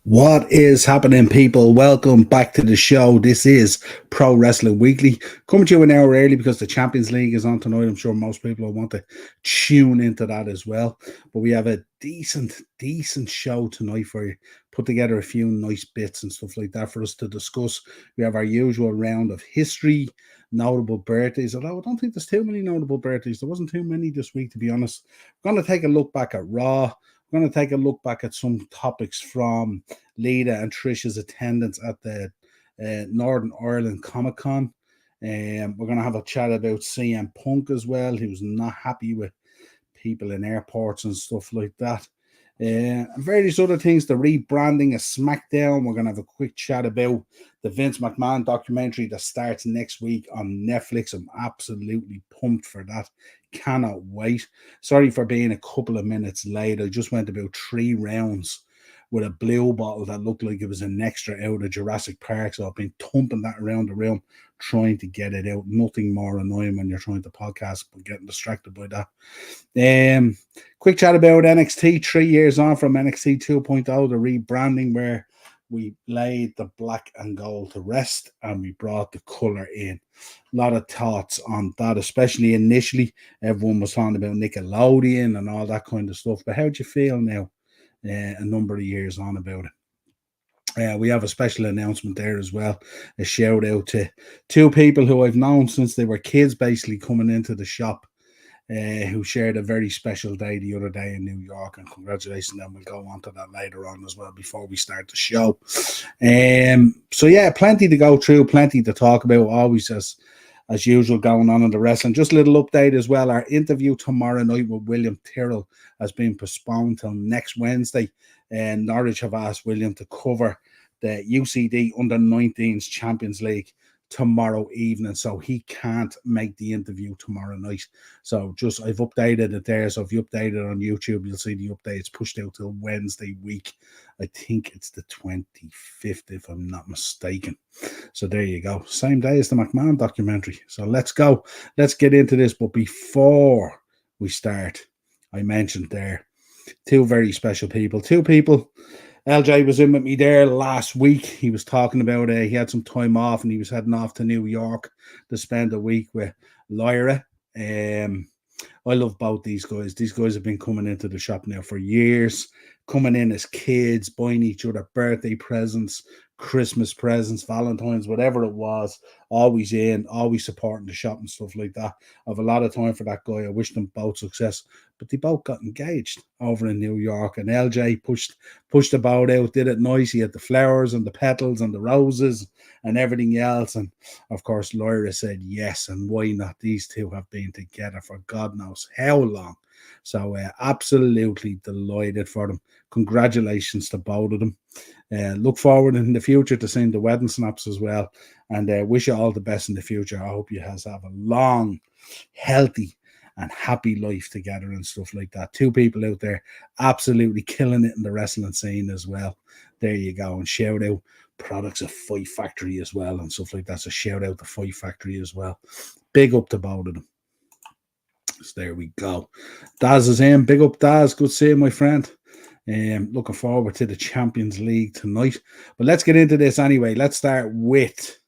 What is happening, people? Welcome back to the show. This is Pro Wrestling Weekly, coming to you an hour early because the Champions League is on tonight. I'm sure most people will want to tune into that as well. But we have a decent show tonight for you. Put together a few nice bits and stuff like that for us to discuss. We have our usual round of history, notable birthdays. Although I don't think there's too many notable birthdays. There wasn't too many this week, to be honest. We're going to take a look back at Raw. We're going to take a look back at some topics from Lita and Trish's attendance at the Northern Ireland Comic Con. We're going to have a chat about CM Punk as well, who's not happy with people in airports and stuff like that. And various other things, the rebranding of SmackDown. We're going to have a quick chat about the Vince McMahon documentary that starts next week on Netflix. I'm absolutely pumped for that. Cannot wait. Sorry for being a couple of minutes late. I just went about 3 rounds with a blue bottle that looked like it was an extra out of Jurassic Park. So I've been thumping that around the room, trying to get it out. Nothing more annoying when you're trying to podcast, but getting distracted by that. Quick chat about NXT, 3 years on from NXT 2.0, the rebranding where we laid the black and gold to rest and we brought the color in. A lot of thoughts on that, especially initially. Everyone was talking about Nickelodeon and all that kind of stuff. But how do you feel now, a number of years on about it? We have a special announcement there as well. A shout out to 2 people who I've known since they were kids, basically coming into the shop, who shared a very special day the other day in New York. And congratulations, and we'll go on to that later on as well before we start the show. So yeah, plenty to go through, plenty to talk about, always as usual going on in the wrestling. Just a little update as well. Our interview tomorrow night with William Tyrrell has been postponed till next Wednesday. And Norwich have asked William to cover the UCD Under-19s Champions League tomorrow evening, so he can't make the interview tomorrow night. So just I've updated it there. So if you update it on YouTube, you'll see the updates pushed out till Wednesday week. I think it's the 25th, if I'm not mistaken. So there you go. Same day as the McMahon documentary. So let's go. Let's get into this. But before we start, I mentioned there 2 very special people. 2 people. LJ was in with me there last week. He was talking about he had some time off and he was heading off to New York to spend a week with Lyra. I love both these guys. These guys have been coming into the shop now for years, coming in as kids, buying each other birthday presents, Christmas presents, Valentine's, whatever it was, always in, always supporting the shop and stuff like that. I have a lot of time for that guy. I wish them both success, but they both got engaged over in New York, and LJ pushed the boat out, did it nice. He had the flowers and the petals and the roses and everything else, and of course Lyra said yes, and why not? These 2 have been together for God knows how long. So absolutely delighted for them. Congratulations to both of them. Look forward in the future to seeing the wedding snaps as well, and wish you all the best in the future. I hope you guys have a long, healthy and happy life together and stuff like that. 2 people out there absolutely killing it in the wrestling scene as well. There you go. And shout out products of Fight Factory as well and stuff like that. So shout out to Fight Factory as well. Big up to both of them. So there we go. Daz is in. Big up, Daz. Good seeing my friend. Looking forward to the Champions League tonight. But let's get into this anyway. Let's start with,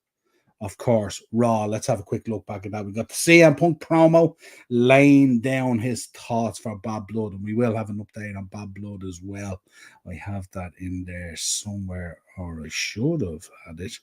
of course, Raw. Let's have a quick look back at that. We got the CM Punk promo laying down his thoughts for Bad Blood, and we will have an update on Bad Blood as well. I have that in there somewhere, or I should have had it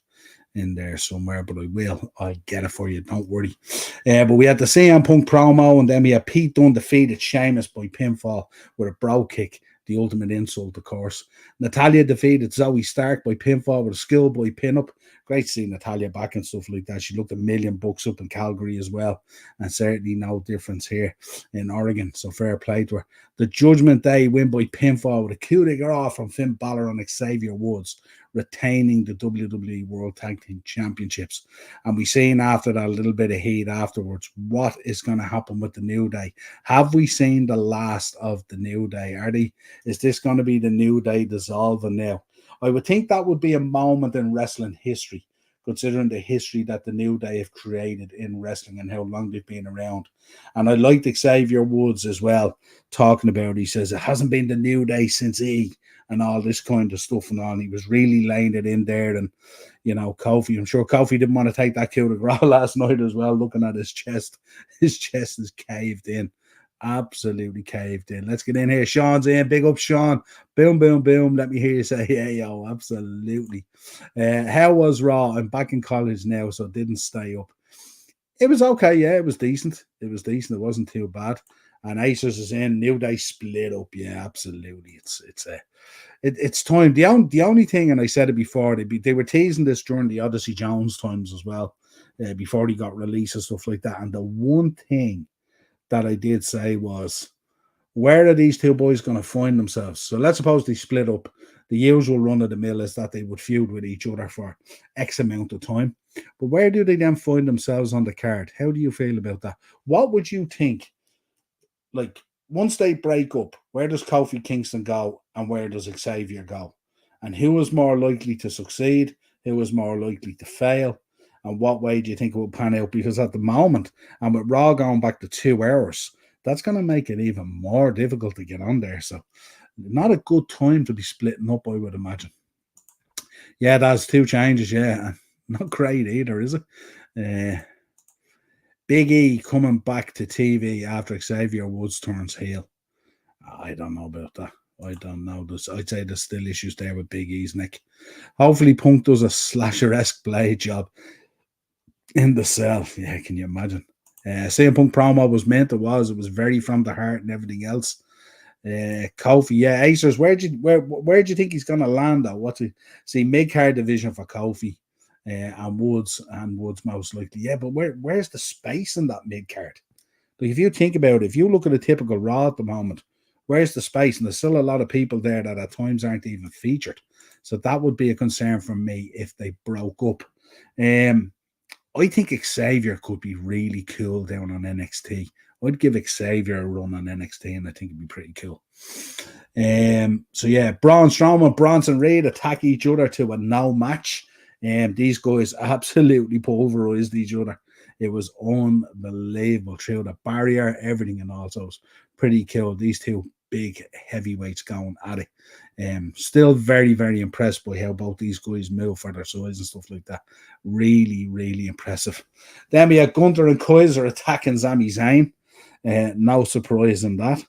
in there somewhere, but I will. I'll get it for you. Don't worry. But we had the CM Punk promo, and then we had Pete Dunne defeated Sheamus by pinfall with a bro kick. The ultimate insult, of course. Natalya defeated Zoe Stark by pinfall with a schoolboy pinup. Great to see Natalya back and stuff like that. She looked $1,000,000 up in Calgary as well. And certainly no difference here in Oregon. So fair play to her. The Judgment Day win by pinfall with a coup de grace from Finn Balor and Xavier Woods, retaining the WWE World Tag Team Championships. And we seen after that a little bit of heat afterwards. What is going to happen with the New Day? Have we seen the last of the New Day? Is this going to be the New Day dissolving now? I would think that would be a moment in wrestling history, considering the history that the New Day have created in wrestling and how long they've been around. And I liked Xavier Woods as well talking about it. He says it hasn't been the New Day since E. and all this kind of stuff and all. And he was really laying it in there. And, you know, Kofi, I'm sure Kofi didn't want to take that coup de grace last night as well, looking at his chest. His chest is caved in. Absolutely caved in. Let's get in here. Sean's in. Big up, Sean. Boom, boom, boom. Let me hear you say, yeah, yo, absolutely. How was Raw? I'm back in college now, so didn't stay up. It was okay, yeah. It was decent. It was decent. It wasn't too bad. And Acers is in. New Day split up. Yeah, absolutely. It's time. The only thing, and I said it before, they were teasing this during the Odyssey Jones times as well, before he got released and stuff like that. And the one thing that I did say was, where are these two boys going to find themselves? So let's suppose they split up. The usual run of the mill is that they would feud with each other for X amount of time. But where do they then find themselves on the card? How do you feel about that? What would you think? Like, once they break up, where does Kofi Kingston go and where does Xavier go? And who is more likely to succeed? Who is more likely to fail? And what way do you think it will pan out? Because at the moment, and with Raw going back to 2 hours, that's going to make it even more difficult to get on there. So, not a good time to be splitting up, I would imagine. Yeah, that's 2 changes. Yeah, not great either, is it? Big E coming back to TV after Xavier Woods turns heel. I don't know about that. I don't know. I'd say there's still issues there with Big E's neck. Hopefully, Punk does a slasher-esque blade job in the cell. Yeah, can you imagine? CM Punk promo was meant. It was very from the heart and everything else. Kofi, yeah, Acers. Where do you think he's gonna land though? See mid-card division for Kofi, and Woods most likely. Yeah, but where's the space in that mid-card? Like, if you think about it, if you look at a typical Raw at the moment, where's the space? And there's still a lot of people there that at times aren't even featured. So that would be a concern for me if they broke up. I think Xavier could be really cool down on NXT. I'd give Xavier a run on NXT, and I think it'd be pretty cool. So yeah, Braun Strowman, Bronson Reed attack each other to a no match. These guys absolutely pulverized each other. It was unbelievable through the barrier, everything, and also pretty cool. These two big heavyweights going at it. Still very, very impressed by how both these guys move for their size and stuff like that. Really, really impressive. Then we had Gunther and Kaiser attacking Sami Zayn. No surprise in that.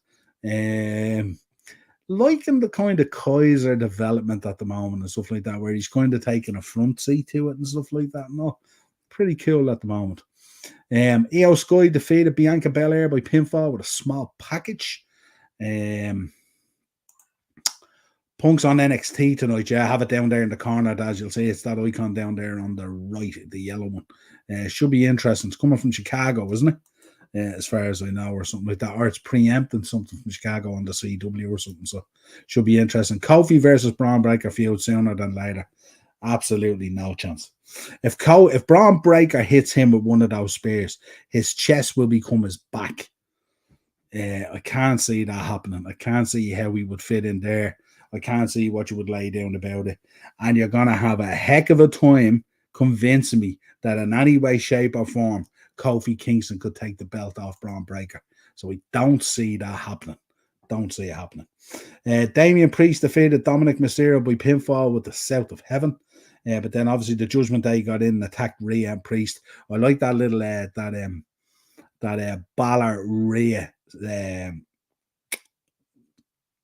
Liking the kind of Kaiser development at the moment and stuff like that, where he's kind of taking a front seat to it and stuff like that. No, pretty cool at the moment. Io Sky defeated Bianca Belair by pinfall with a small package. Punk's on NXT tonight. Yeah, I have it down there in the corner, as you'll see. It's that icon down there on the right, the yellow one. Should be interesting. It's coming from Chicago, isn't it? As far as I know, or something like that. Or it's preempting something from Chicago on the CW or something. So, should be interesting. Kofi versus Braun Breaker feud sooner than later. Absolutely no chance. If Braun Breaker hits him with one of those spears, his chest will become his back. I can't see that happening. I can't see how he would fit in there. I can't see what you would lay down about it. And you're going to have a heck of a time convincing me that in any way, shape, or form, Kofi Kingston could take the belt off Braun Breaker. So we don't see that happening. Don't see it happening. Damian Priest defeated Dominic Mysterio by pinfall with the South of Heaven. But then obviously the Judgment Day got in and attacked Rhea and Priest. I like that little Balor Rhea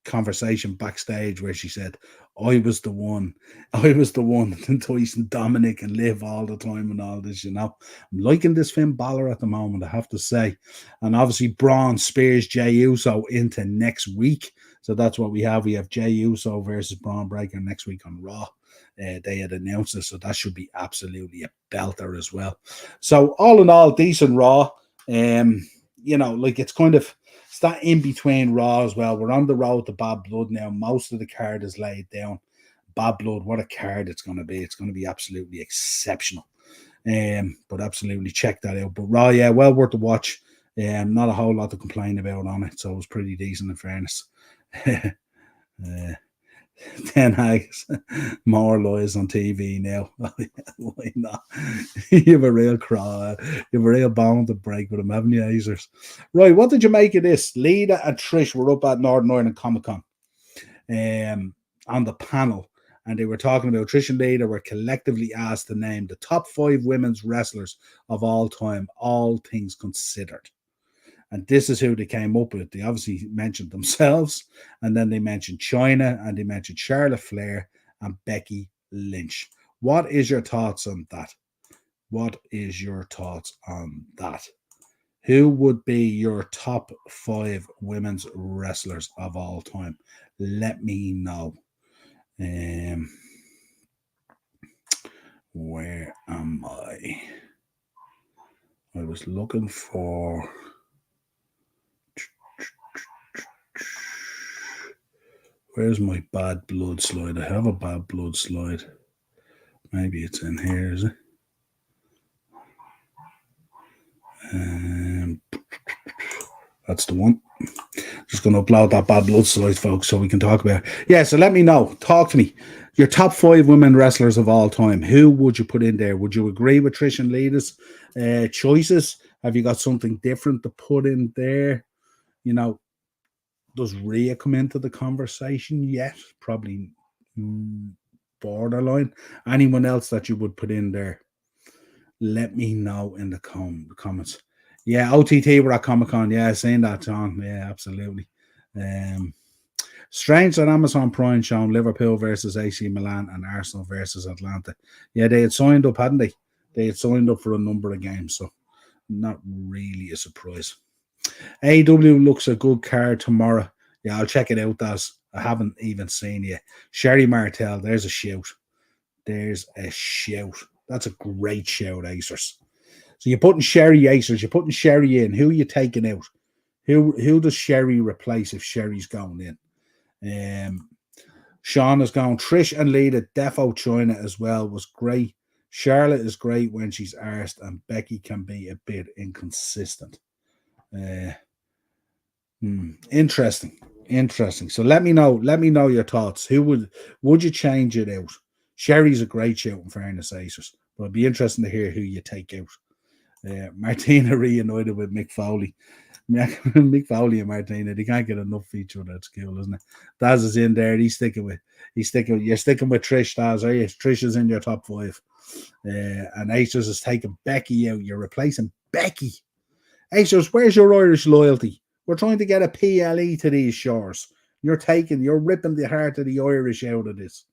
conversation backstage where she said, I was the one enticing Dominic and Liv all the time and all this, you know. I'm liking this Finn Balor at the moment, I have to say. And obviously Braun spears Jey Uso into next week. So that's what we have. We have Jey Uso versus Braun Breaker next week on Raw. They had announced it, so that should be absolutely a belter as well. So all in all, decent Raw. You know, like it's that in between Raw as well. We're on the road to Bad Blood now. Most of the card is laid down. Bad Blood, what a card it's going to be. It's going to be absolutely exceptional. But absolutely check that out. But Raw, yeah, well worth the watch. Not a whole lot to complain about on it, so it was pretty decent in fairness. Ten Hags, more lies on TV now. Why not? You have a real cry. You have a real bone to break with him, haven't you, Acers? Right, what did you make of this? Lita and Trish were up at Northern Ireland Comic Con. on the panel, and they were talking about Trish and Lita were collectively asked to name the top 5 women's wrestlers of all time, all things considered. And this is who they came up with. They obviously mentioned themselves, and then they mentioned China, and they mentioned Charlotte Flair and Becky Lynch. What is your thoughts on that? What is your thoughts on that? Who would be your top 5 women's wrestlers of all time? Let me know. Where am I? I was looking for... Where's my bad blood slide? I have a bad blood slide. Maybe it's in here, is it? That's the one. Just going to upload that bad blood slide, folks, so we can talk about it. Yeah, so let me know. Talk to me. Your top 5 women wrestlers of all time. Who would you put in there? Would you agree with Trish and Lita's choices? Have you got something different to put in there? You know, does Rhea come into the conversation yet? Probably borderline. Anyone else that you would put in there? Let me know in the comments. Yeah, OTT were at Comic-Con. Yeah, saying that, John. Yeah, absolutely. Strange that Amazon Prime shown Liverpool versus AC Milan and Arsenal versus Atlanta. Yeah, they had signed up, hadn't they? They had signed up for a number of games, so not really a surprise. AEW looks a good card tomorrow. Yeah, I'll check it out, Daz. I haven't even seen it. Sherry Martel, there's a shout. There's a shout. That's a great shout, Acers. So you're putting Sherry Acers, you're putting Sherry in. Who are you taking out? Who does Sherry replace if Sherry's going in? Sean is going. Trish and Lita, Defo China as well was great. Charlotte is great when she's arsed, and Becky can be a bit inconsistent. Interesting. So let me know your thoughts. Who would you change it out? Sherry's a great shout in fairness, Acers, but it'd be interesting to hear who you take out. Martina reunited with Mick Foley. Mick Foley and Martina, they can't get enough feature at school, isn't it? Daz is in there. You're sticking with Trish, Daz, are you? Trish is in your top 5. And Acers is taking Becky out. You're replacing Becky. Acers, where's your Irish loyalty? We're trying to get a PLE to these shores. You're ripping the heart of the Irish out of this.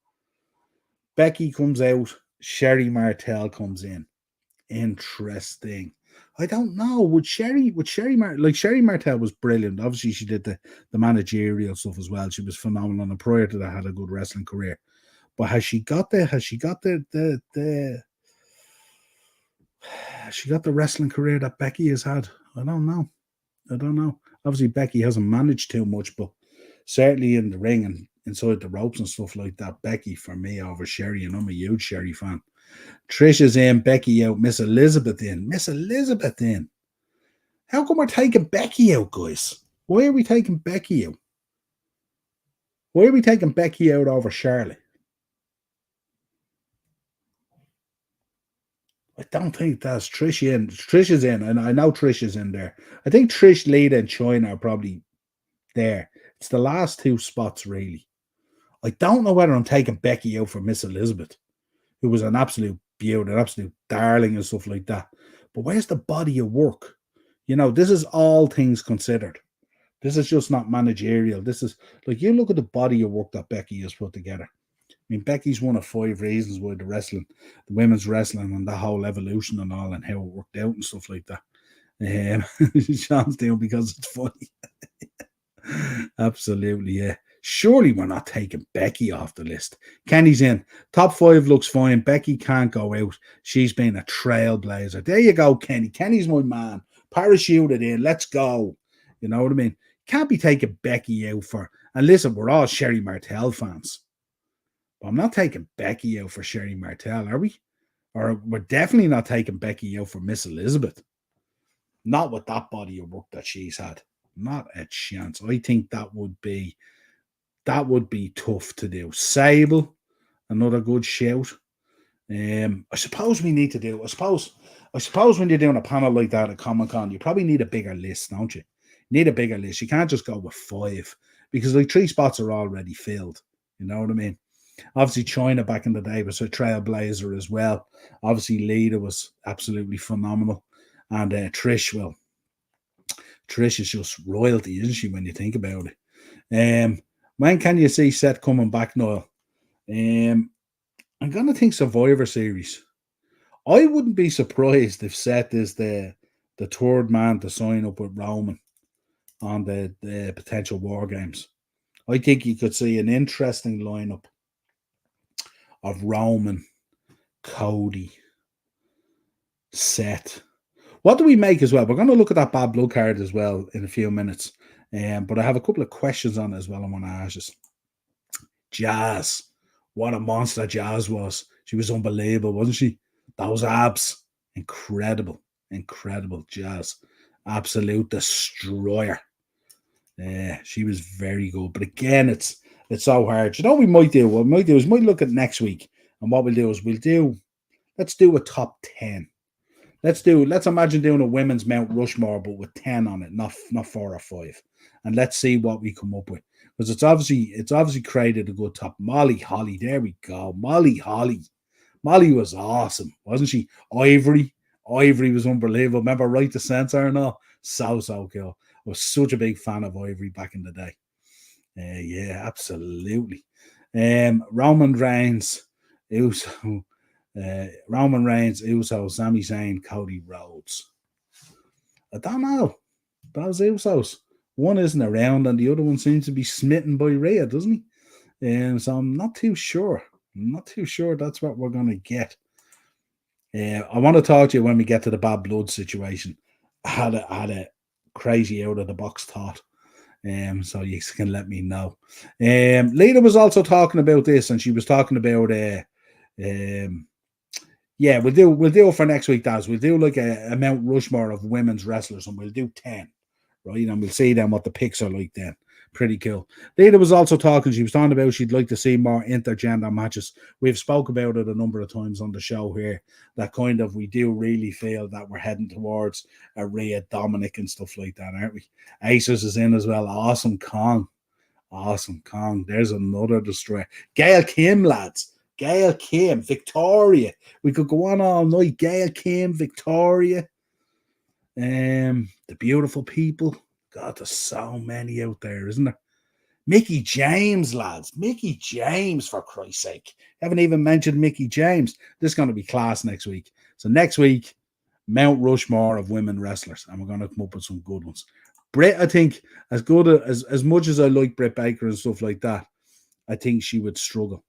Becky comes out. Sherry Martel comes in. Interesting. I don't know. Would Sherry Martel was brilliant. Obviously, she did the managerial stuff as well. She was phenomenal, and prior to that, had a good wrestling career. But has she got the wrestling career that Becky has had? I don't know. Obviously, Becky hasn't managed too much, but certainly in the ring and inside the ropes and stuff like that, Becky for me over Sherry, and I'm a huge Sherry fan. Trish is in, Becky out, Miss Elizabeth in. How come we're taking Becky out, guys? Why are we taking Becky out? Why are we taking Becky out over Charlotte? I don't think that's Trish in. Trish is in, and I know Trish is in there. I think Trish, Lita, and China are probably there. It's the last 2 spots, really. I don't know whether I'm taking Becky out for Miss Elizabeth, who was an absolute beauty, an absolute darling and stuff like that. But where's the body of work? You know, this is all things considered. This is just not managerial. This is, like, you look at the body of work that Becky has put together. I mean, Becky's one of 5 reasons why the women's wrestling and the whole evolution and all, and how it worked out and stuff like that. Sean's doing because it's funny. Absolutely, yeah. Surely we're not taking Becky off the list. Kenny's in. Top 5 looks fine. Becky can't go out. She's been a trailblazer. There you go, Kenny. Kenny's my man. Parachuted in. Let's go. You know what I mean? Can't be taking Becky out for... And listen, we're all Sherry Martel fans. But I'm not taking Becky out for Sherry Martel, are we? Or we're definitely not taking Becky out for Miss Elizabeth. Not with that body of work that she's had. Not a chance. I think that would be tough to do. Sable, another good shout. I suppose we need to do. I suppose when you're doing a panel like that at Comic-Con, you probably need a bigger list, don't you? You need a bigger list. You can't just go with 5 because like 3 spots are already filled. You know what I mean? Obviously, China back in the day was a trailblazer as well. Obviously, Lita was absolutely phenomenal. And Trish is just royalty, isn't she, when you think about it? When can you see Seth coming back, Niall? I'm going to think Survivor Series. I wouldn't be surprised if Seth is the third man to sign up with Roman on the potential War Games. I think you could see an interesting lineup of Roman, Cody, Seth. What do we make as well? We're going to look at that Bad Blood card as well in a few minutes. But I have a couple of questions on it as well I want to ask you. Jazz. What a monster Jazz was. She was unbelievable, wasn't she? Those abs. Incredible. Incredible Jazz. Absolute destroyer. Yeah, she was very good. But again, it's so hard. You know what we might do? What we might do is we might look at next week. And what we'll do is let's do a top 10. Let's imagine doing a women's Mount Rushmore, but with 10 on it, not 4 or 5. And let's see what we come up with. Because it's obviously created a good top. Molly Holly, there we go. Molly Holly. Molly was awesome, wasn't she? Ivory was unbelievable. Remember Right to Censor and all? So cool. I was such a big fan of Ivory back in the day. Yeah, absolutely. Roman Reigns, Uso, Sami Zayn, Cody Rhodes. I don't know. Those Usos. One isn't around and the other one seems to be smitten by Rhea, doesn't he? So I'm not too sure. That's what we're going to get. I want to talk to you when we get to the Bad Blood situation. I had a crazy out of the box thought. So you can let me know. Lita was also talking about this, and she was talking about yeah, we'll do it for next week, Daz. We'll do like a Mount Rushmore of women's wrestlers, and we'll do 10, right? And we'll see then what the picks are like then. Pretty cool. Lita was also talking, she was talking about she'd like to see more intergender matches. We've spoke about it a number of times on the show here, that kind of we do really feel that we're heading towards a Rhea, Dominic and stuff like that, aren't we? Aces is in as well. Awesome Kong. There's another destroyer. Gail Kim, lads. Gail Kim, Victoria. We could go on all night. Gail Kim, Victoria. The beautiful people. God, there's so many out there, isn't there? Mickey James, lads. Mickey James, for Christ's sake. Haven't even mentioned Mickey James. This is going to be class next week. So next week, Mount Rushmore of women wrestlers. And we're going to come up with some good ones. Britt, I think, as much as I like Britt Baker and stuff like that, I think she would struggle.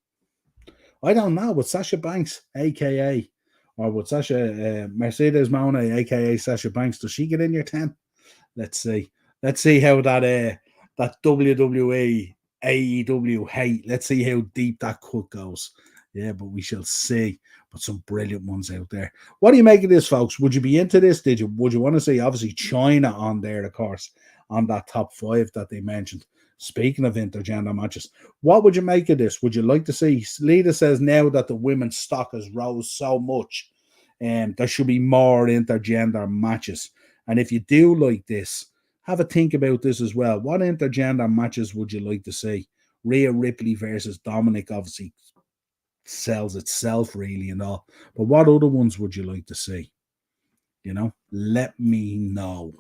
I don't know. With Sasha Banks, a.k.a. or with Mercedes Moné, a.k.a. Sasha Banks, does she get in your 10? Let's see. Let's see how that WWE, AEW hate, let's see how deep that cut goes. Yeah, but we shall see. But some brilliant ones out there. What do you make of this, folks? Would you be into this? Would you want to see, obviously, China on there, of course, on that top 5 that they mentioned? Speaking of intergender matches, what would you make of this? Would you like to see? Lita says now that the women's stock has rose so much, there should be more intergender matches. And if you do like this, have a think about this as well. What intergender matches would you like to see? Rhea Ripley versus Dominic obviously sells itself really and all. But what other ones would you like to see? You know, let me know.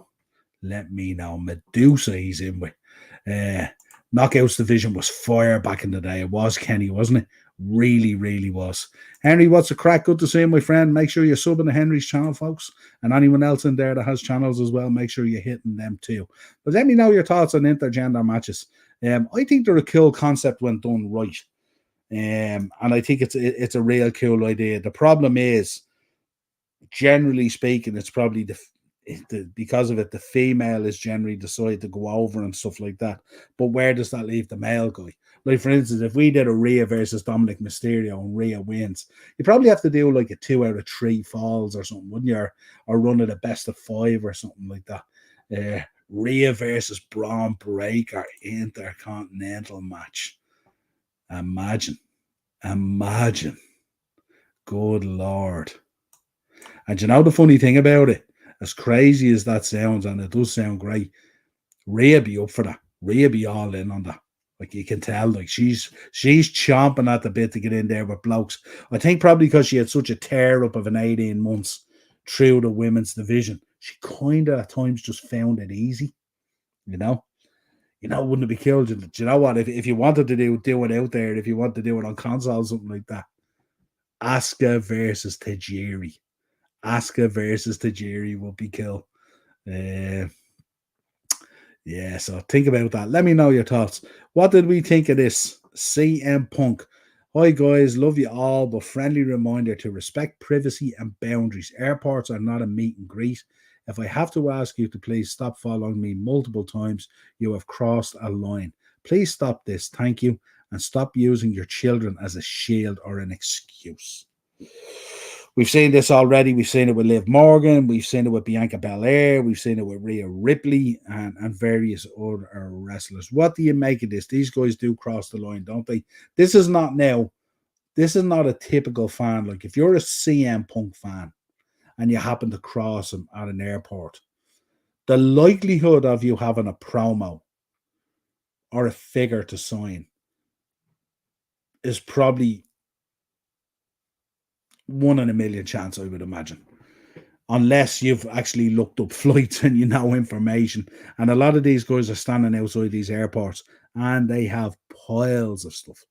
Medusa he's in with. Knockouts division was fire back in the day. It was Kenny, wasn't it? Really, really was. Henry, what's the crack? Good to see you, my friend. Make sure you're subbing to Henry's channel, folks. And anyone else in there that has channels as well, make sure you're hitting them too. But let me know your thoughts on intergender matches. I think they're a cool concept when done right. And I think it's a real cool idea. The problem is, generally speaking, it's probably because of it, the female is generally decided to go over and stuff like that. But where does that leave the male guy? Like, for instance, if we did a Rhea versus Dominic Mysterio and Rhea wins, you probably have to do like a 2 out of 3 falls or something, wouldn't you? Or run it a best of 5 or something like that. Rhea versus Braun Breaker intercontinental match. Imagine. Good Lord. And you know the funny thing about it? As crazy as that sounds, and it does sound great, Rhea be up for that. Rhea be all in on that. Like you can tell, like she's chomping at the bit to get in there with blokes. I think probably because she had such a tear up of an 18 months through the women's division, she kind of at times just found it easy, you know. Wouldn't it be cool? Do you know what? If you wanted to do it out there, if you want to do it on console, something like that, Asuka versus Tajiri. Asuka versus Tajiri would be cool. Uh, yeah, so think about that. Let me know your thoughts. What did we think of this? CM Punk. Hi guys, love you all, but friendly reminder to respect privacy and boundaries. Airports are not a meet and greet. If I have to ask you to please stop following me multiple times, you have crossed a line. Please stop this, thank you, and stop using your children as a shield or an excuse. We've seen this already. We've seen it with Liv Morgan. We've seen it with Bianca Belair. We've seen it with Rhea Ripley and various other wrestlers. What do you make of this? These guys do cross the line, don't they? This is not a typical fan. Like if you're a CM Punk fan and you happen to cross him at an airport, the likelihood of you having a promo or a figure to sign is probably 1 in a million chance, I would imagine. Unless you've actually looked up flights and you know information. And a lot of these guys are standing outside these airports and they have piles of stuff.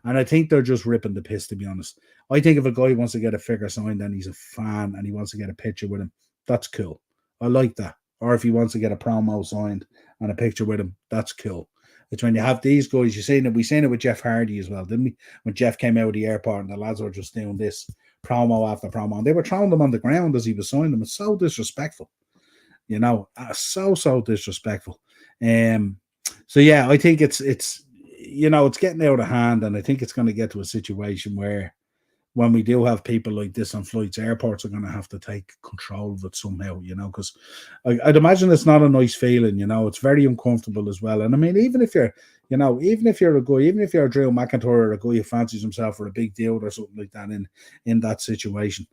And I think they're just ripping the piss, to be honest. I think if a guy wants to get a figure signed and he's a fan and he wants to get a picture with him, that's cool. I like that. Or if he wants to get a promo signed and a picture with him, that's cool. It's when you have these guys, we seen it with Jeff Hardy as well, didn't we? When Jeff came out of the airport and the lads were just doing this promo after promo, and they were throwing them on the ground as he was signing them. It's so disrespectful, so disrespectful. So yeah, I think it's getting out of hand, and I think it's going to get to a situation where when we do have people like this on flights, airports are going to have to take control of it somehow, because I'd imagine it's not a nice feeling, it's very uncomfortable as well. And I mean, even if you're a guy, even if you're a Drew McIntyre or a guy who fancies himself for a big deal or something like that in that situation,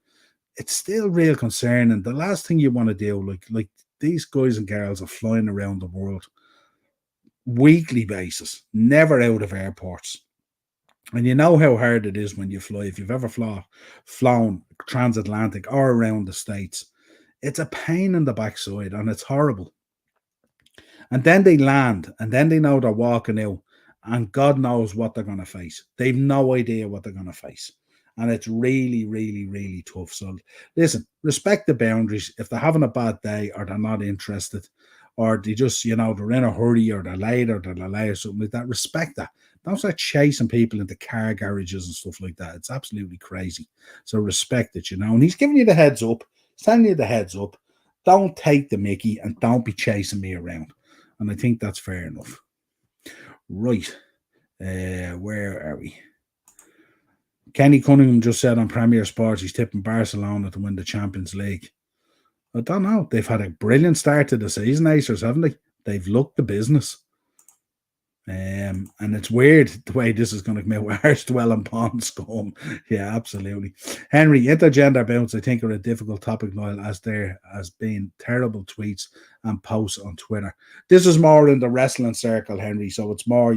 it's still real concerning. The last thing you want to do, like these guys and girls are flying around the world weekly basis, never out of airports. And you know how hard it is when you fly. If you've ever flown transatlantic or around the States, it's a pain in the backside and it's horrible. And then they land and then they know they're walking out and God knows what they're going to face. They've no idea what they're going to face. And it's really, really, really tough. So listen, respect the boundaries. If they're having a bad day or they're not interested or they just, they're in a hurry or they're late or something like that, respect that. Don't start chasing people into car garages and stuff like that. It's absolutely crazy. So respect it, And he's giving you the heads up. He's telling you the heads up. Don't take the mickey and don't be chasing me around. And I think that's fair enough. Right. Where are we? Kenny Cunningham just said on Premier Sports he's tipping Barcelona to win the Champions League. I don't know. They've had a brilliant start to the season, Acers, haven't they? They've looked the business. And it's weird the way this is going to come out with Arse Dwelling Pond scum. Yeah, absolutely. Henry, intergender bounce, I think, are a difficult topic, Niall, as there has been terrible tweets and posts on Twitter. This is more in the wrestling circle, Henry, so it's more,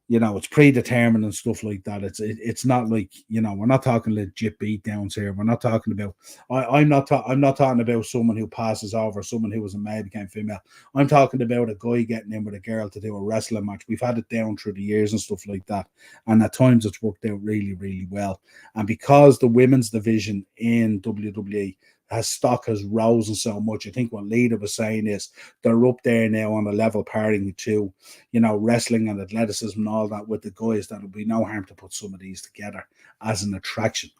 it's predetermined and stuff like that. It's not like, we're not talking legit beatdowns here. We're not talking about, I'm not talking about someone who passes over, someone who was a male became female. I'm talking about a guy getting in with a girl to do a wrestling match. We've had it down through the years and stuff like that. And at times it's worked out really, really well. And because the women's division in WWE stock has risen so much, I think what Lita was saying is they're up there now on a level pairing to, wrestling and athleticism and all that with the guys. That would be no harm to put some of these together as an attraction,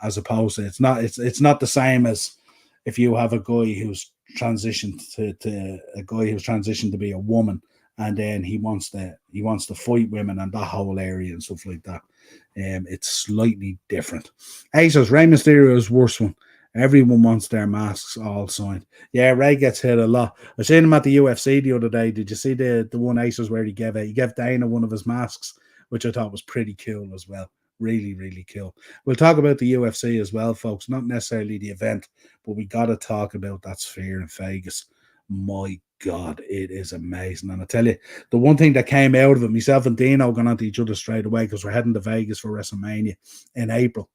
as opposed to it's not the same as if you have a guy who's transitioned to be a woman and then he wants to fight women and that whole area and stuff like that. It's slightly different. Acers, Rey Mysterio's worst one. Everyone wants their masks all signed. Yeah, Ray gets hit a lot. I seen him at the UFC the other day. Did you see the one Acers where he gave Dana one of his masks, which I thought was pretty cool as well. Really, really cool. We'll talk about the UFC as well, folks. Not necessarily the event, but we got to talk about that Sphere in Vegas. My God, it is amazing. And I tell you, the one thing that came out of it, myself and Dino got onto each other straight away because we're heading to Vegas for WrestleMania in April.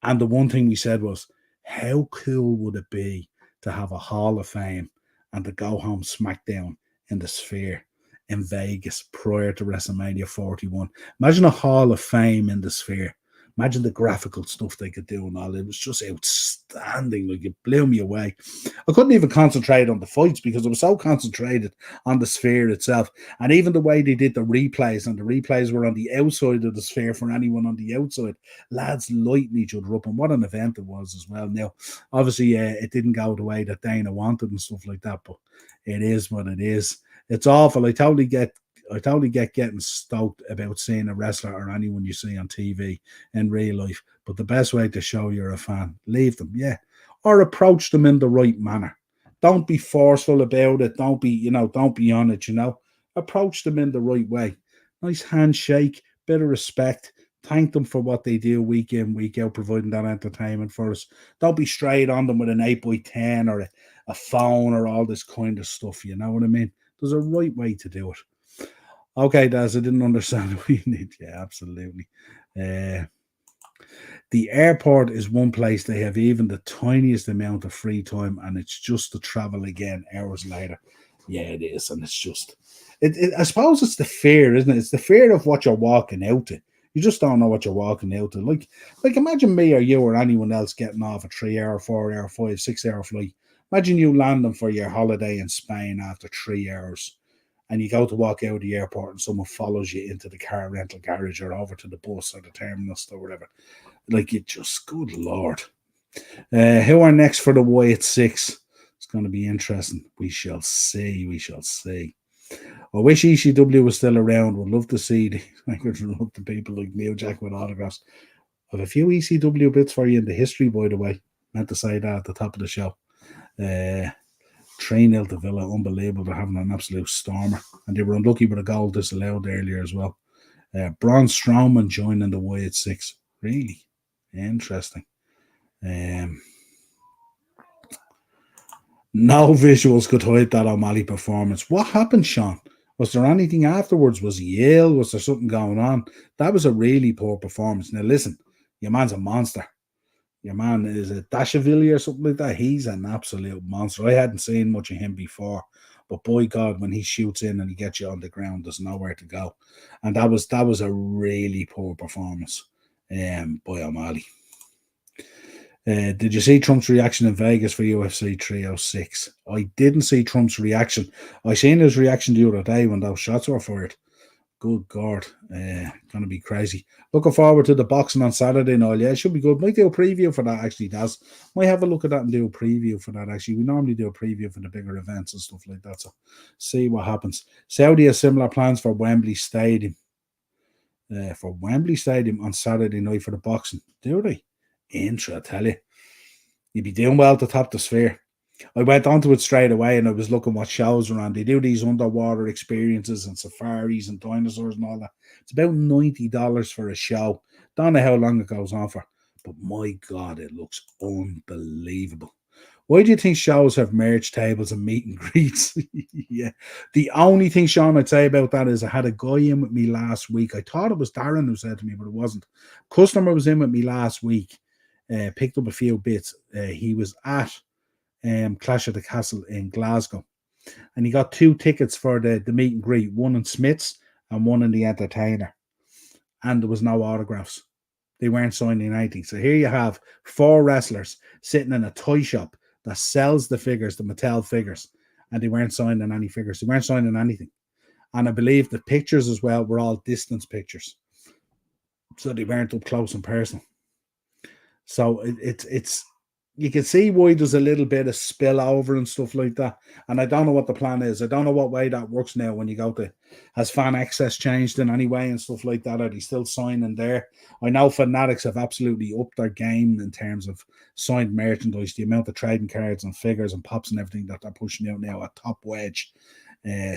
And the one thing we said was, how cool would it be to have a Hall of Fame and to go home SmackDown in the Sphere in Vegas prior to WrestleMania 41? Imagine a Hall of Fame in the Sphere. Imagine the graphical stuff they could do and all. It was just outstanding. Like, it blew me away. I couldn't even concentrate on the fights because I was so concentrated on the Sphere itself. And even the way they did the replays, and the replays were on the outside of the Sphere for anyone on the outside. Lads lighting each other up, and what an event it was as well. Now, obviously, it didn't go the way that Dana wanted and stuff like that, but it is what it is. It's awful. I totally get getting stoked about seeing a wrestler or anyone you see on TV in real life. But the best way to show you're a fan, leave them, yeah, or approach them in the right manner. Don't be forceful about it. Don't be on it. Approach them in the right way. Nice handshake, bit of respect. Thank them for what they do week in, week out, providing that entertainment for us. Don't be straight on them with an 8x10 or a phone or all this kind of stuff. You know what I mean? There's a right way to do it. Okay, Daz, I didn't understand what you need. Yeah, absolutely. The airport is one place they have even the tiniest amount of free time, and it's just to travel again hours later. Yeah, it is, and it's just, I suppose it's the fear, isn't it? It's the fear of what you're walking out to. You just don't know what you're walking out to. Like imagine me or you or anyone else getting off a 3 hour, 4 hour, 5, 6 hour flight. Imagine you landing for your holiday in Spain after 3 hours. And you go to walk out of the airport and someone follows you into the car rental garage or over to the bus or the terminus or whatever. Like, it just, good Lord. Who are next for the Wyatt 6? It's going to be interesting. We shall see. I wish ECW was still around. Would love to see I would love the people like Neil Jack with autographs. I have a few ECW bits for you in the history, by the way. Meant to say that at the top of the show. 3-0 to Villa, unbelievable. They're having an absolute stormer. And they were unlucky with a goal disallowed earlier as well. Braun Strowman joining the Wyatt 6. Really interesting. No visuals could hide that O'Malley performance. What happened, Sean? Was there anything afterwards? Was he ill? Was there something going on? That was a really poor performance. Now, listen, your man's a monster. Your man is a Dashvili or something like that. He's an absolute monster. I hadn't seen much of him before, but boy God, when he shoots in and he gets you on the ground, there's nowhere to go. And that was a really poor performance by O'Malley. Did you see Trump's reaction in Vegas for UFC 306? I didn't see Trump's reaction. I seen his reaction the other day when those shots were fired. Good God, gonna be crazy. Looking forward to the boxing on Saturday, Niall. Yeah, it should be good. Might do a preview for that, actually, Daz. Might have a look at that and do a preview for that, actually. We normally do a preview for the bigger events and stuff like that, so see what happens. Saudi has similar plans for Wembley Stadium. For Wembley Stadium on Saturday night for the boxing. Do they? I tell you. You'd be doing well to top the Sphere. I went onto it straight away and I was looking what shows are on. They do these underwater experiences and safaris and dinosaurs and all that. It's about $90 for a show. Don't know how long it goes on for, but my God, it looks unbelievable. Why do you think shows have merch tables and meet and greets? Yeah. The only thing, Sean, I'd say about that is I had a guy in with me last week. I thought it was Darren who said to me, but it wasn't. Customer was in with me last week, picked up a few bits. He was at Clash of the Castle in Glasgow, and he got 2 tickets for the meet and greet, one in Smith's and one in the Entertainer, and there was no autographs. They weren't signing anything. So here you have 4 wrestlers sitting in a toy shop that sells the figures, the Mattel figures, and they weren't signing any figures. They weren't signing anything. And I believe the pictures as well were all distance pictures, so they weren't up close and personal. So it's you can see why there's a little bit of spillover and stuff like that. And I don't know what the plan is. I don't know what way that works now when you go to, has fan access changed in any way and stuff like that? Are they still signing there? I know Fanatics have absolutely upped their game in terms of signed merchandise, the amount of trading cards and figures and pops and everything that they're pushing out now at Top Wedge.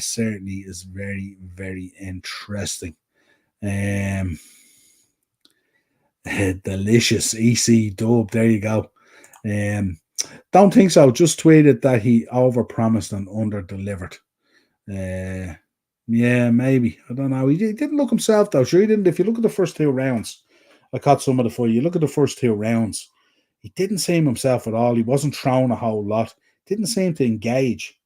Certainly is very, very interesting. Delicious EC dub. There you go. Don't think so. Just tweeted that he overpromised and under-delivered. Yeah, maybe. I don't know. He didn't look himself, though. Sure, he didn't. If you look at the first two rounds, I caught some of the fight. You look at the first two rounds, he didn't seem himself at all. He wasn't throwing a whole lot. Didn't seem to engage.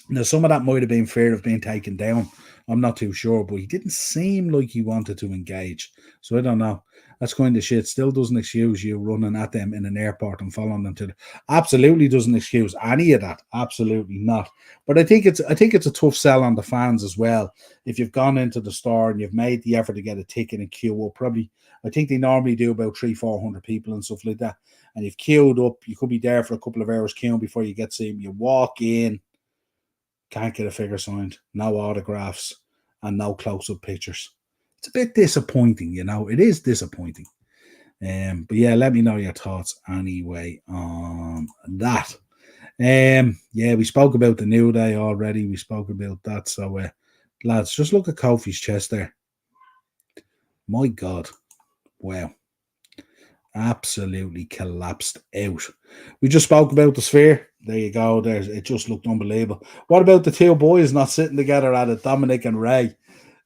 Now, some of that might have been fear of being taken down. I'm not too sure, but he didn't seem like he wanted to engage. So I don't know. That's kind of shit. Still doesn't excuse you running at them in an airport and following them to the. Absolutely doesn't excuse any of that. Absolutely not. But I think it's a tough sell on the fans as well. If you've gone into the store and you've made the effort to get a ticket and queue up, probably I think they normally do about 300-400 people and stuff like that. And you've queued up, you could be there for a couple of hours queuing before you get to see him. You walk in. Can't get a figure signed, no autographs, and no close-up pictures. It's a bit disappointing, you know. It is disappointing. But yeah, let me know your thoughts anyway on that. Yeah, we spoke about the New Day already. We spoke about that. So, lads, just look at Kofi's chest there. My God. Wow. Absolutely collapsed out. We just spoke about the Sphere. There you go. There's it. Just looked unbelievable. What about the two boys not sitting together at it? Dominic and Ray.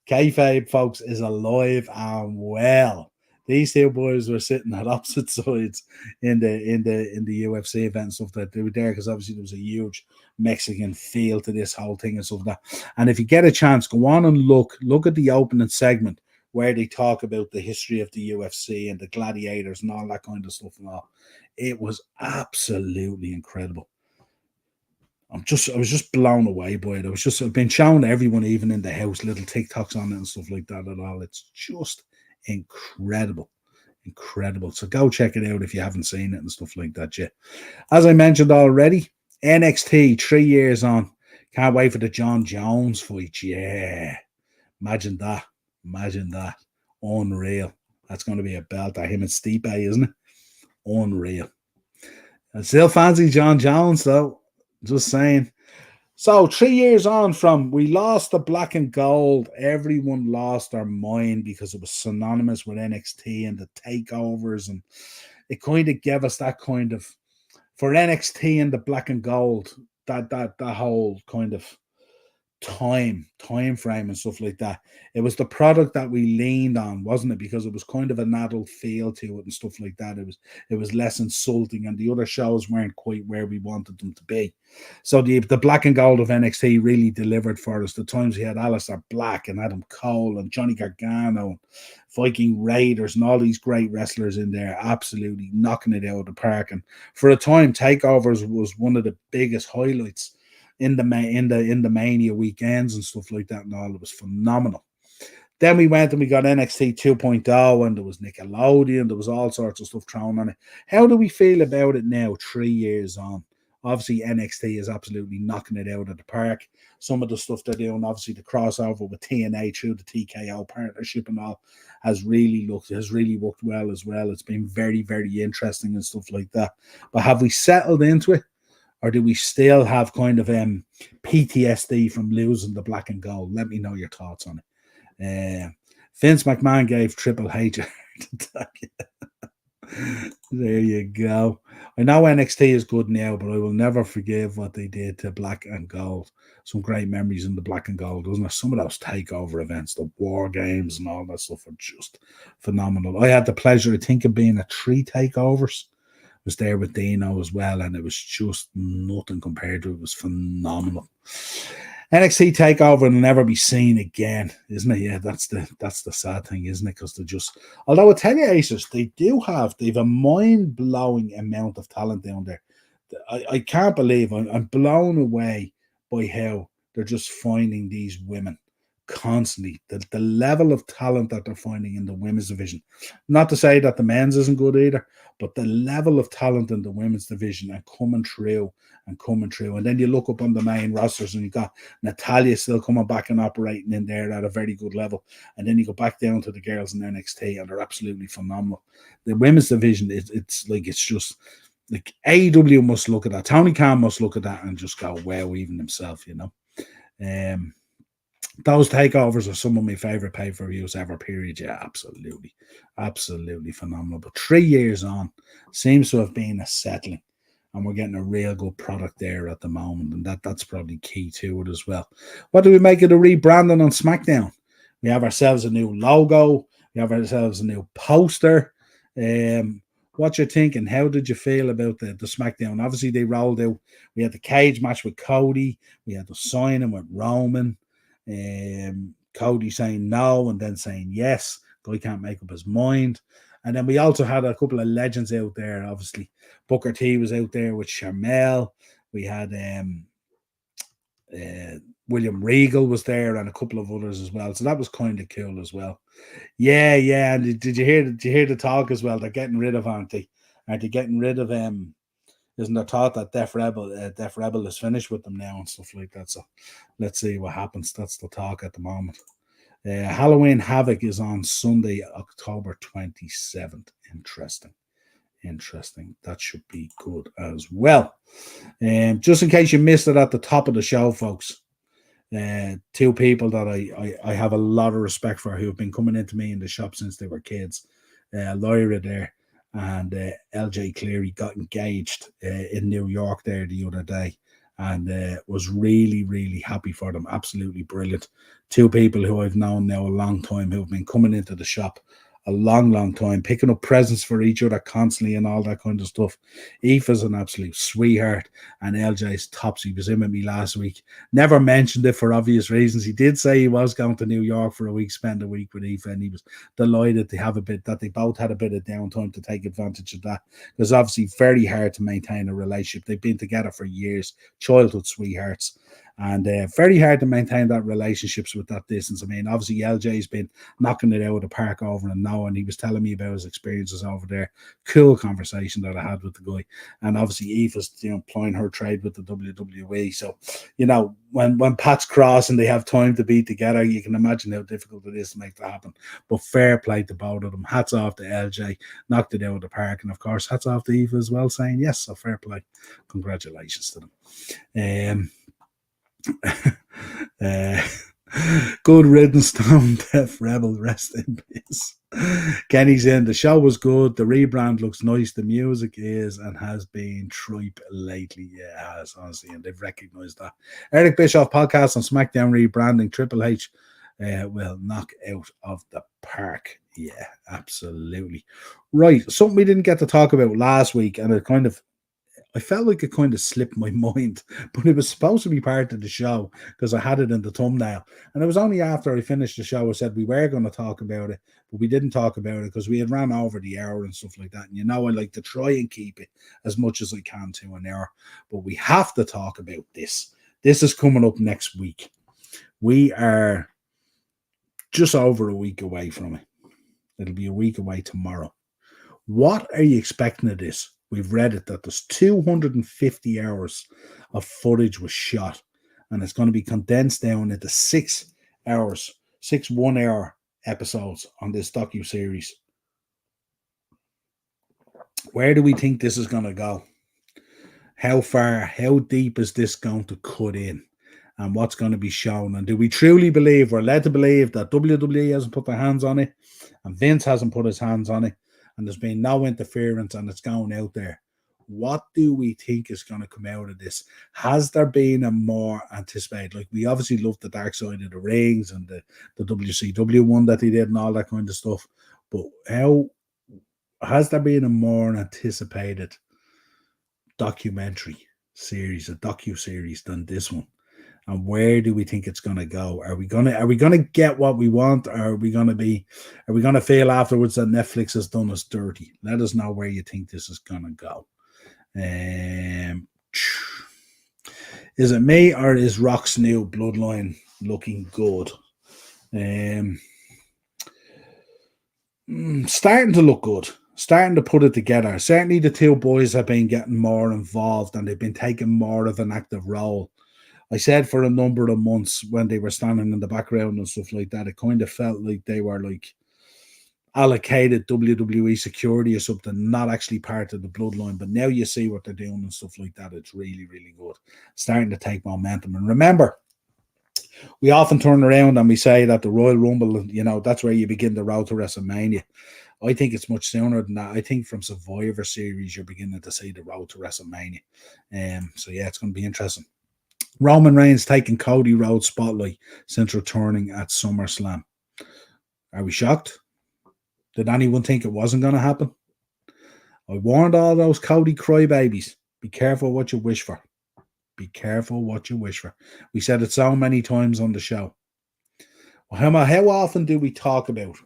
Kayfabe, folks, is alive and well. These two boys were sitting at opposite sides in the UFC event and stuff that they were there because obviously there was a huge Mexican feel to this whole thing and stuff like that. And if you get a chance, go on and look at the opening segment where they talk about the history of the UFC and the gladiators and all that kind of stuff and all. It was absolutely incredible. I was just blown away by it. I've been showing everyone, even in the house, little TikToks on it and stuff like that and all. It's just incredible. Incredible. So go check it out if you haven't seen it and stuff like that yet. As I mentioned already, NXT 3 years on. Can't wait for the John Jones fight. Yeah. Imagine that. Unreal. That's going to be a belt at him and Stipe, isn't it? Unreal. I still fancy John Jones, though. Just saying. So 3 years on from we lost the black and gold, everyone lost their mind because it was synonymous with NXT and the takeovers, and it kind of gave us that kind of for NXT and the black and gold, that whole kind of time frame and stuff like that. It was the product that we leaned on, wasn't it? Because it was kind of an adult feel to it and stuff like that. It was less insulting, and the other shows weren't quite where we wanted them to be. So the black and gold of NXT really delivered for us. The times we had Aleister Black and Adam Cole and Johnny Gargano and Viking Raiders and all these great wrestlers in there, absolutely knocking it out of the park. And for a time, takeovers was one of the biggest highlights in the Mania weekends and stuff like that and all. It was phenomenal. Then we went and we got NXT 2.0 and there was Nickelodeon. There was all sorts of stuff thrown on it. How do we feel about it now, 3 years on? Obviously, NXT is absolutely knocking it out of the park. Some of the stuff they're doing, obviously the crossover with TNA through the TKO partnership and all, has really worked well as well. It's been very, very interesting and stuff like that. But have we settled into it? Or do we still have kind of PTSD from losing the black and gold? Let me know your thoughts on it. Vince McMahon gave Triple H a heart attack. There you go. I know NXT is good now, but I will never forgive what they did to black and gold. Some great memories in the black and gold, wasn't there? Some of those takeover events, the war games and all that stuff are just phenomenal. I had the pleasure, I think, of being at 3 takeovers. Was there with Dino as well, and it was just nothing compared to it. It was phenomenal. NXT takeover will never be seen again, isn't it? Yeah, that's the sad thing, isn't it? Because they just, although I tell you, Aces, they've a mind-blowing amount of talent down there. I can't believe I'm blown away by how they're just finding these women constantly. The level of talent that they're finding in the women's division. Not to say that the men's isn't good either, but the level of talent in the women's division and coming through. And then you look up on the main rosters and you got Natalya still coming back and operating in there at a very good level. And then you go back down to the girls in NXT and they're absolutely phenomenal. The women's division, it's just like AEW must look at that. Tony Khan must look at that and just go, wow, even himself, you know. Those takeovers are some of my favorite pay-per-views ever, period. Yeah, absolutely. Absolutely phenomenal. But 3 years on seems to have been a settling. And we're getting a real good product there at the moment. And that's probably key to it as well. What do we make of the rebranding on SmackDown? We have ourselves a new logo. We have ourselves a new poster. What you thinking? How did you feel about the SmackDown? Obviously, they rolled out. We had the cage match with Cody. We had the signing with Roman. Cody saying no and then saying yes. Guy can't make up his mind. And then we also had a couple of legends out there, obviously. Booker T was out there with Sharmell. We had William Regal was there and a couple of others as well. So that was kind of cool as well. Yeah, yeah. And did you hear the talk as well? They're getting rid of, aren't they? Are they getting rid of isn't there thought that Def Rebel is finished with them now and stuff like that? So let's see what happens. That's the talk at the moment. Halloween Havoc is on Sunday, October 27th. Interesting. That should be good as well. Just in case you missed it at the top of the show, folks, two people that I have a lot of respect for who have been coming into me in the shop since they were kids. Lyra there and LJ Cleary got engaged in New York there the other day and was really, really happy for them. Absolutely brilliant. Two people who I've known now a long time who have been coming into the shop a long time, picking up presents for each other constantly and all that kind of stuff. Aoife's an absolute sweetheart and LJ's tops. He was in with me last week. Never mentioned it for obvious reasons. He did say he was going to New York for a week, spend a week with Aoife, and he was delighted to have that they both had a bit of downtime to take advantage of that. Because obviously very hard to maintain a relationship. They've been together for years, childhood sweethearts. And very hard to maintain that relationships with that distance. I mean, obviously LJ's been knocking it out of the park over and now, and he was telling me about his experiences over there. Cool conversation that I had with the guy. And obviously Aoife's, plying her trade with the WWE. So, when Pat's cross and they have time to be together, you can imagine how difficult it is to make that happen. But fair play to both of them. Hats off to LJ, knocked it out of the park. And of course, hats off to Aoife as well, saying yes. So fair play. Congratulations to them. Good riddance, Stone Def Rebel, rest in peace. Kenny's in. The show was good. The rebrand looks nice. The music is and has been tripe lately. Yeah, it has, honestly, and they've recognized that. Eric Bischoff podcast on SmackDown rebranding. Triple H will knock out of the park. Yeah, absolutely. Right, something we didn't get to talk about last week, and I felt like it kind of slipped my mind, but it was supposed to be part of the show because I had it in the thumbnail. And it was only after I finished the show I said we were going to talk about it, but we didn't talk about it because we had ran over the hour and stuff like that. And I like to try and keep it as much as I can to an hour, but we have to talk about this. This is coming up next week. We are just over a week away from it. It'll be a week away tomorrow. What are you expecting of this? We've read it that there's 250 hours of footage was shot, and it's going to be condensed down into 6 hours, 6 1-hour episodes on this docu-series. Where do we think this is going to go? How far, how deep is this going to cut in? And what's going to be shown? And do we truly believe, we're led to believe that WWE hasn't put their hands on it, and Vince hasn't put his hands on it, and there's been no interference and it's going out there? What do we think is going to come out of this? Has there been a more anticipated, like we obviously love the Dark Side of the Rings and the WCW one that he did and all that kind of stuff, but how has there been a more anticipated documentary series, a docu-series than this one? And where do we think it's going to go? Are we going to get what we want? Or are we going to feel afterwards that Netflix has done us dirty? Let us know where you think this is going to go. Is it me or is Rock's new bloodline looking good? Starting to look good. Starting to put it together. Certainly the two boys have been getting more involved and they've been taking more of an active role. I said for a number of months when they were standing in the background and stuff like that, it kind of felt like they were like allocated WWE security or something, not actually part of the bloodline. But now you see what they're doing and stuff like that. It's really, really good. Starting to take momentum. And remember, We often turn around and we say that the Royal Rumble, that's where you begin the road to WrestleMania. I think it's much sooner than that. I think from Survivor Series, you're beginning to see the road to WrestleMania. So yeah, it's going to be interesting. Roman Reigns taking Cody Rhodes' spotlight since returning at SummerSlam. Are we shocked? Did anyone think it wasn't going to happen? I warned all those Cody crybabies. Be careful what you wish for. Be careful what you wish for. We said it so many times on the show. Well, how often do we talk about?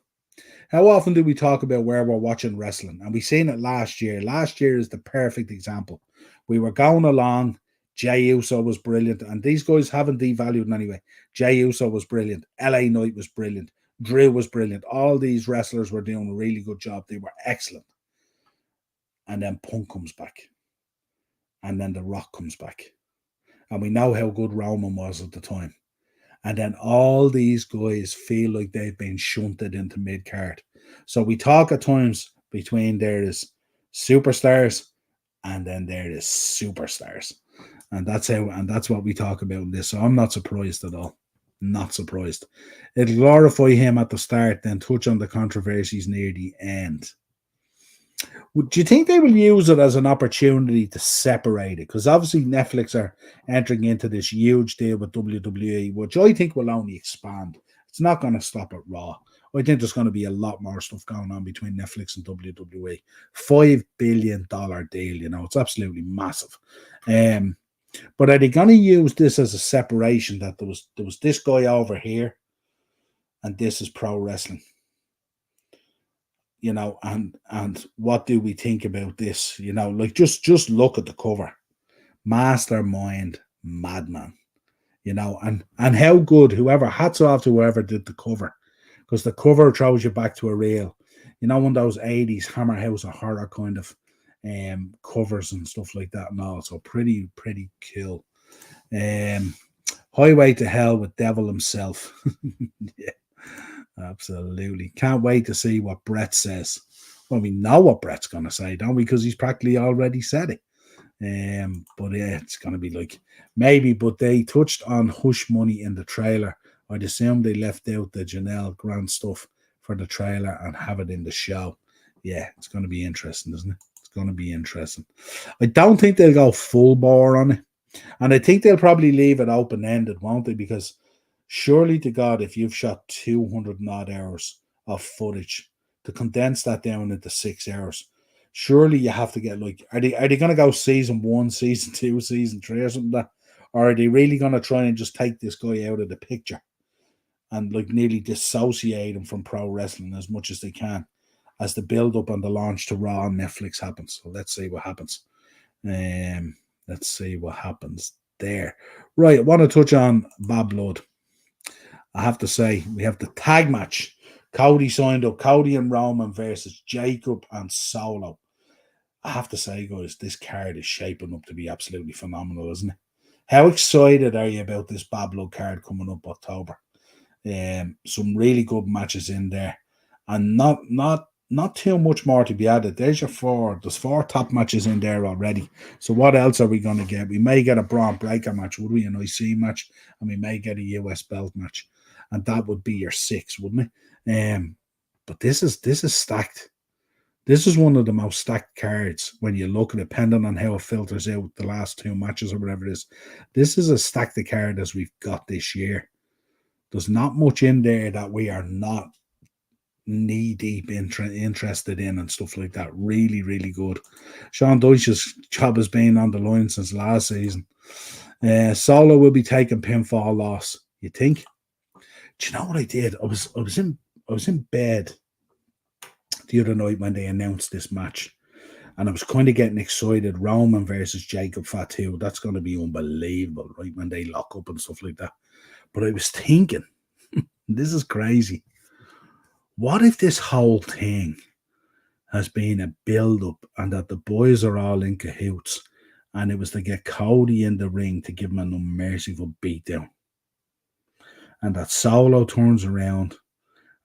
How often do we talk about where we're watching wrestling? And we seen it last year. Last year is the perfect example. We were going along. Jey Uso was brilliant. And these guys haven't devalued in any way. Jey Uso was brilliant. LA Knight was brilliant. Drew was brilliant. All these wrestlers were doing a really good job. They were excellent. And then Punk comes back. And then The Rock comes back. And we know how good Roman was at the time. And then all these guys feel like they've been shunted into mid-card. So we talk at times between there is superstars and then there is superstars. And that's what we talk about in this. So I'm not surprised at all. Not surprised. It'll glorify him at the start, then touch on the controversies near the end. Do you think they will use it as an opportunity to separate it? Because obviously Netflix are entering into this huge deal with WWE, which I think will only expand. It's not going to stop at Raw. I think there's going to be a lot more stuff going on between Netflix and WWE. $5 billion deal, it's absolutely massive. But are they going to use this as a separation, that there was this guy over here and this is pro wrestling? And what do we think about this? Like just look at the cover. Mastermind Madman. And how good, hats off to whoever did the cover. Because the cover throws you back to a real, one of those 80s Hammer House of Horror kind of covers and stuff like that and all. So pretty cool. Highway to Hell with Devil himself. Yeah. Absolutely. Can't wait to see what Brett says. Well, we know what Brett's going to say, don't we? Because he's practically already said it. But yeah, it's going to be like maybe, but they touched on Hush Money in the trailer. I'd assume they left out the Janelle Grant stuff for the trailer and have it in the show. Yeah, it's going to be interesting, isn't it? It's going to be interesting. I don't think they'll go full bore on it. And I think they'll probably leave it open-ended, won't they? Because surely to God, if you've shot 200 and odd hours of footage, to condense that down into 6 hours, surely you have to get are they going to go season 1, season 2, season 3 or something like that? Or are they really going to try and just take this guy out of the picture and nearly dissociate him from pro wrestling as much as they can as the build up and the launch to Raw on Netflix happens? So let's see what happens. Let's see what happens there. Right, I want to touch on Bad Blood. I have to say, we have the tag match. Cody signed up. Cody and Roman versus Jacob and Solo. I have to say, guys, this card is shaping up to be absolutely phenomenal, isn't it? How excited are you about this Bad Blood card coming up October? Some really good matches in there. And not too much more to be added. There's 4 top matches in there already. So what else are we going to get? We may get a Braun Breaker match, would we? An IC match, and we may get a US belt match. And that would be your 6, wouldn't it? But this is stacked. This is one of the most stacked cards when you look at it, depending on how it filters out the last 2 matches or whatever it is. This is as stacked a card as we've got this year. There's not much in there that we are not knee-deep interested in and stuff like that. Really, really good. Sean Deutsch's job has been on the line since last season. Solo will be taking pinfall loss. You think? Do you know what I did? I was in bed the other night when they announced this match, and I was kind of getting excited. Roman versus Jacob Fatu. That's going to be unbelievable, right? When they lock up and stuff like that. But I was thinking, this is crazy. What if this whole thing has been a build-up and that the boys are all in cahoots, and it was to get Cody in the ring to give him an unmerciful beatdown, and that Solo turns around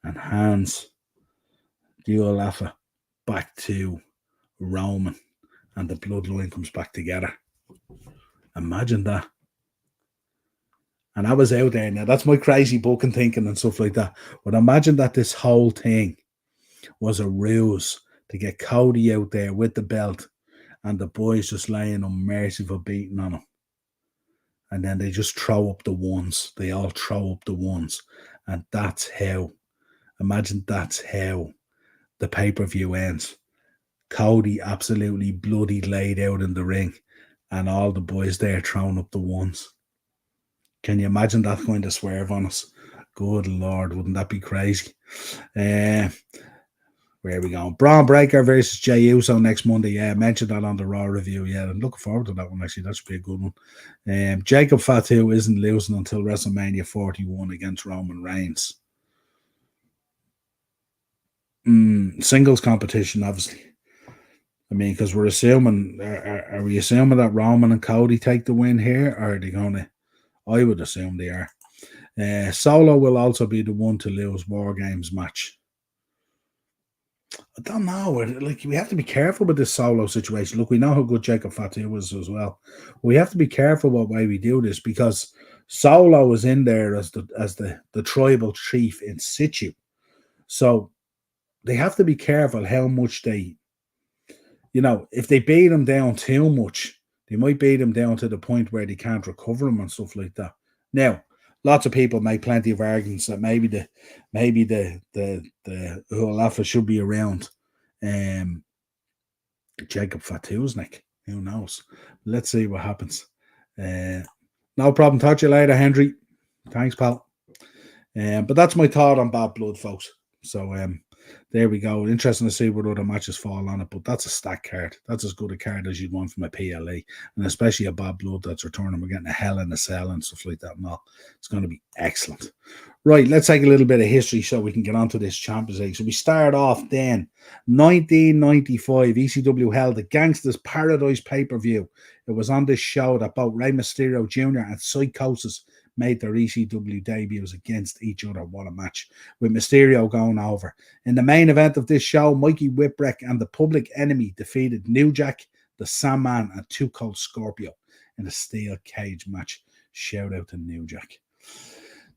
and hands the Olafa back to Roman, and the bloodline comes back together? Imagine that. And I was out there. Now, that's my crazy booking thinking and stuff like that. But imagine that this whole thing was a ruse to get Cody out there with the belt and the boys just laying unmerciful beating on him. And then they just throw up the ones. They all throw up the ones. And that's how, imagine that's how the pay-per-view ends. Cody absolutely bloody laid out in the ring and all the boys there throwing up the ones. Can you imagine that kind of swerve on us? Good Lord, wouldn't that be crazy? Where are we going? Braun Breaker versus Jey Uso next Monday. Yeah, I mentioned that on the Raw review. Yeah, I'm looking forward to that one, actually. That should be a good one. Jacob Fatu isn't losing until WrestleMania 41 against Roman Reigns. Singles competition, obviously. I mean, because we're assuming, are we assuming that Roman and Cody take the win here? Or are they going to? I would assume they are. Solo will also be the one to lose War Games match. I don't know. Like, we have to be careful with this Solo situation. Look, we know how good Jacob Fatu is as well. We have to be careful what way we do this because Solo is in there as the tribal chief in situ. So they have to be careful how much they, if they beat him down too much, they might beat him down to the point where they can't recover him and stuff like that. Now, lots of people make plenty of arguments that maybe the Hualafa should be around Jacob Fatu's neck. Who knows? Let's see what happens. No problem. Talk to you later, Henry. Thanks, pal. But that's my thought on Bad Blood, folks. So there we go. Interesting to see what other matches fall on it, but that's a stacked card. That's as good a card as you'd want from a PLE, and especially a Bad Blood that's returning. We're getting a Hell in a Cell and stuff like that and all. It's going to be excellent. Right, let's take a little bit of history so we can get onto this Champions League. So we start off then, 1995, ECW held the Gangsters Paradise pay-per-view. It was on this show that both Rey Mysterio Jr. and Psychosis made their ECW debuts against each other. What a match, with Mysterio going over. In the main event of this show, Mikey Whipwreck and the Public Enemy defeated New Jack, the Sandman, and Too Cold Scorpio in a steel cage match. Shout out to New Jack.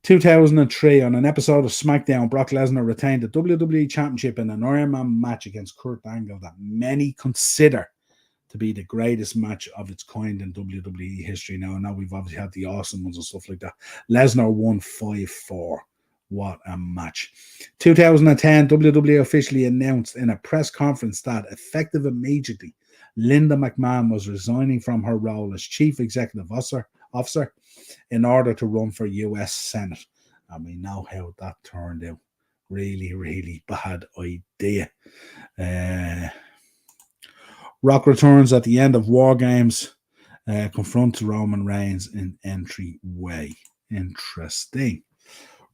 2003, on an episode of SmackDown, Brock Lesnar retained the WWE Championship in an Iron Man match against Kurt Angle that many consider to be the greatest match of its kind in WWE history. Now, I know we've obviously had the awesome ones and stuff like that. Lesnar won 5-4. What a match. 2010, WWE officially announced in a press conference that, effective immediately, Linda McMahon was resigning from her role as Chief Executive Officer in order to run for US Senate. And we know how that turned out. Really, really bad idea. Rock returns at the end of War Games, confronts Roman Reigns in entryway. Interesting.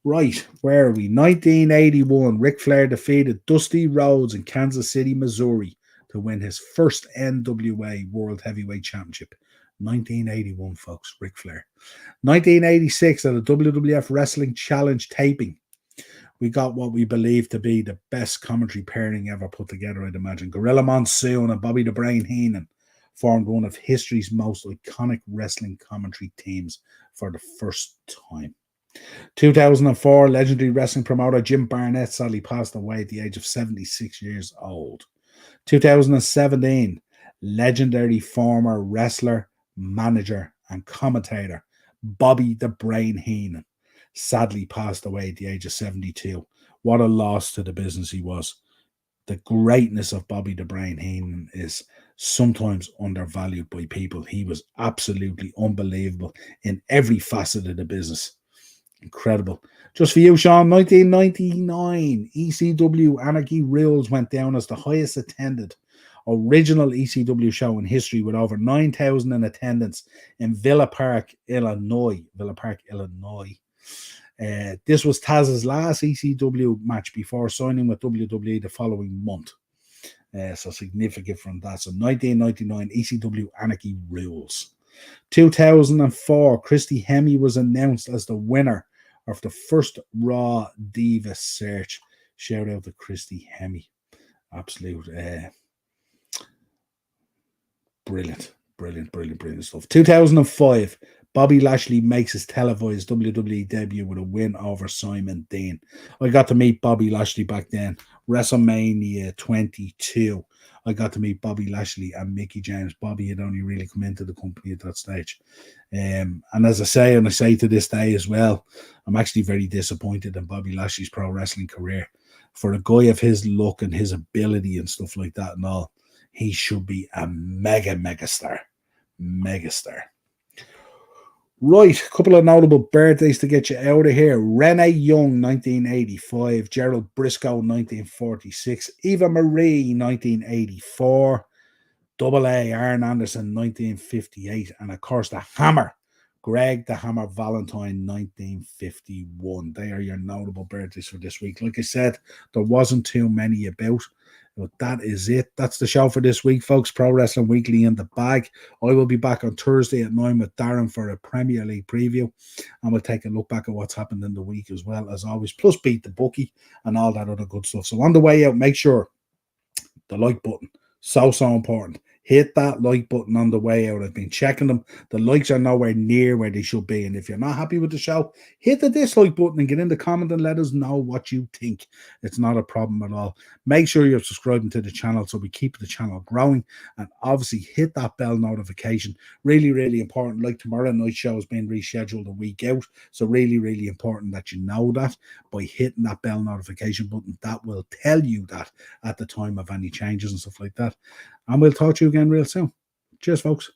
Right, where are we? 1981, Ric Flair defeated Dusty Rhodes in Kansas City, Missouri to win his first NWA World Heavyweight Championship. 1981, folks, Ric Flair. 1986, at a WWF Wrestling Challenge taping, we got what we believe to be the best commentary pairing ever put together, I'd imagine. Gorilla Monsoon and Bobby the Brain Heenan formed one of history's most iconic wrestling commentary teams for the first time. 2004, legendary wrestling promoter Jim Barnett sadly passed away at the age of 76 years old. 2017, legendary former wrestler, manager, and commentator Bobby the Brain Heenan sadly passed away at the age of 72. What a loss to the business he was. The greatness of Bobby the Brain Heenan is sometimes undervalued by people. He was absolutely unbelievable in every facet of the business. Incredible. Just for you, Sean, 1999, ECW Anarchy Rules went down as the highest attended original ECW show in history, with over 9,000 in attendance in Villa Park, Illinois. This was Taz's last ECW match before signing with WWE the following month. So significant from that. So 1999, ECW Anarchy Rules. 2004, Christy Hemme was announced as the winner of the first Raw Diva search. Shout out to Christy Hemme. Absolute brilliant stuff. 2005, Bobby Lashley makes his televised WWE debut with a win over Simon Dean. I got to meet Bobby Lashley back then. WrestleMania 22. I got to meet Bobby Lashley and Mickey James. Bobby had only really come into the company at that stage. And as I say, and I say to this day as well, I'm actually very disappointed in Bobby Lashley's pro wrestling career. For a guy of his look and his ability and stuff like that and all, he should be a mega star. Megastar. Right, a couple of notable birthdays to get you out of here. Renee Young, 1985. Gerald Briscoe, 1946. Eva Marie, 1984. Double A, Arn Anderson, 1958. And of course, the Hammer, Greg the Hammer Valentine, 1951. They are your notable birthdays for this week. Like I said, there wasn't too many about. But that is it. That's the show for this week, folks. Pro Wrestling Weekly in the bag. I will be back on Thursday at 9 with Darren for a Premier League preview. And we'll take a look back at what's happened in the week as well, as always. Plus beat the bookie and all that other good stuff. So on the way out, make sure the like button. So important. Hit that like button on the way out. I've been checking them. The likes are nowhere near where they should be. And if you're not happy with the show, hit the dislike button and get in the comment and let us know what you think. It's not a problem at all. Make sure you're subscribing to the channel so we keep the channel growing. And obviously hit that bell notification. Really important. Like tomorrow night's show has been rescheduled a week out. So really important that you know that by hitting that bell notification button. That will tell you that at the time of any changes and stuff like that. And we'll talk to you again real soon. Cheers, folks.